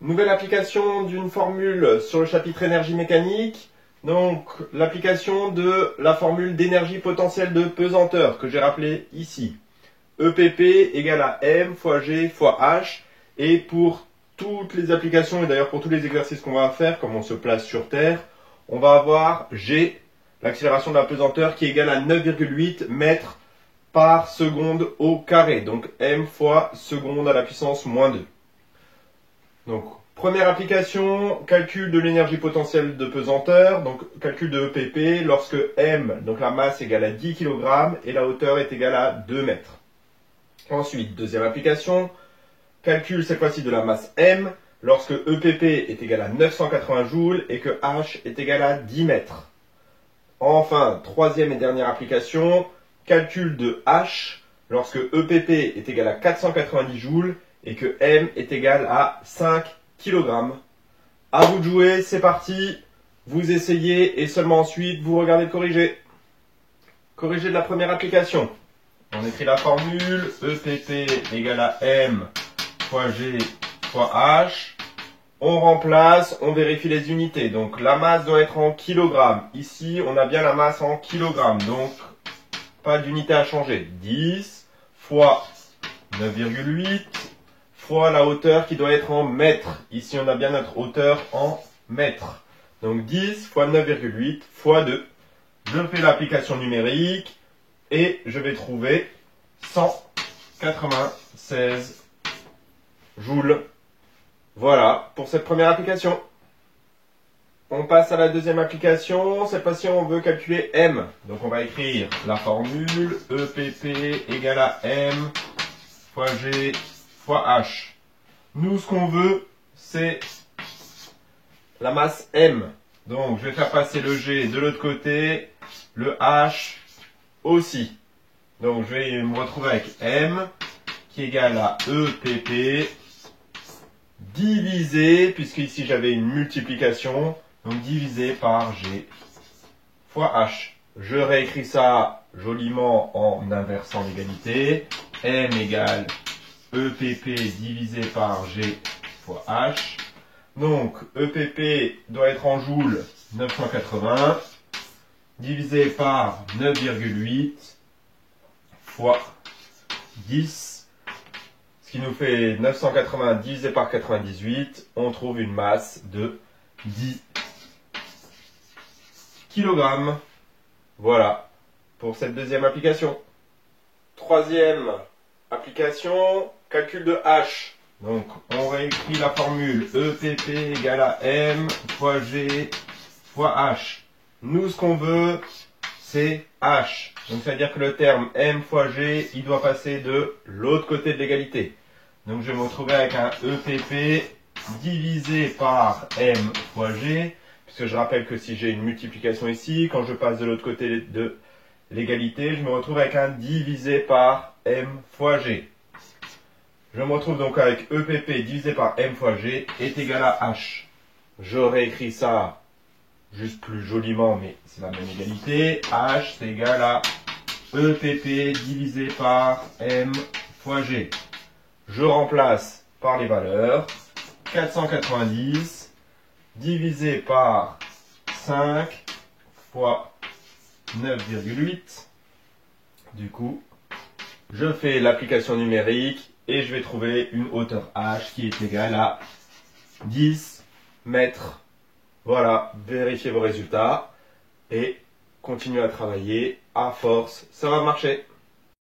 Nouvelle application d'une formule sur le chapitre énergie mécanique. Donc, l'application de la formule d'énergie potentielle de pesanteur que j'ai rappelée ici. EPP égale à M fois G fois H. Et pour toutes les applications, et d'ailleurs pour tous les exercices qu'on va faire, comme on se place sur Terre, on va avoir G, l'accélération de la pesanteur, qui est égale à 9,8 mètres par seconde au carré. Donc M fois seconde à la puissance moins 2. Donc, première application, calcul de l'énergie potentielle de pesanteur, donc calcul de EPP lorsque M, donc la masse égale à 10 kg et la hauteur est égale à 2 mètres. Ensuite, deuxième application, calcul cette fois-ci de la masse M lorsque EPP est égal à 980 joules et que H est égal à 10 mètres. Enfin, troisième et dernière application, calcul de H lorsque EPP est égal à 490 joules et que M est égal à 5 kg. À vous de jouer, c'est parti. Vous essayez et seulement ensuite vous regardez de corriger. Corriger de la première application. On écrit la formule EPP égale à M fois G fois H. On remplace, on vérifie les unités. Donc la masse doit être en kilogrammes. Ici, on a bien la masse en kilogrammes. Donc, pas d'unité à changer. 10 fois 9,8 fois la hauteur qui doit être en mètres. Ici, on a bien notre hauteur en mètres. Donc 10 fois 9,8 fois 2. Je fais l'application numérique et je vais trouver 196 joules. Voilà pour cette première application. On passe à la deuxième application. Cette fois-ci, on veut calculer M. Donc, on va écrire la formule EPP égale à M fois G fois H. Nous, ce qu'on veut, c'est la masse M. Donc, je vais faire passer le G de l'autre côté, le H aussi. Donc, je vais me retrouver avec M qui est égal à EPP divisé, puisque ici j'avais une multiplication, donc divisé par G fois H. Je réécris ça joliment en inversant l'égalité. M égale EPP divisé par G fois H. Donc EPP doit être en joules 980 divisé par 9,8 fois 10. Ce qui nous fait 980 divisé par 98, on trouve une masse de 10 kg. Voilà pour cette deuxième application. Troisième application, calcul de H. Donc on réécrit la formule EPP égale à M fois G fois H. Nous, ce qu'on veut, c'est H. Donc ça veut dire que le terme M fois G, il doit passer de l'autre côté de l'égalité. Donc je vais me retrouver avec un EPP divisé par M fois G, puisque je rappelle que si j'ai une multiplication ici, quand je passe de l'autre côté de l'égalité, je me retrouve avec un divisé par M fois G. Je me retrouve donc avec EPP divisé par M fois G est égal à H. Je réécris ça juste plus joliment, mais c'est la même égalité. H c'est égal à EPP divisé par M fois G. Je remplace par les valeurs. 490 divisé par 5 fois 9,8. Du coup, je fais l'application numérique et je vais trouver une hauteur H qui est égale à 10 mètres. Voilà, vérifiez vos résultats et continuez à travailler à force, ça va marcher.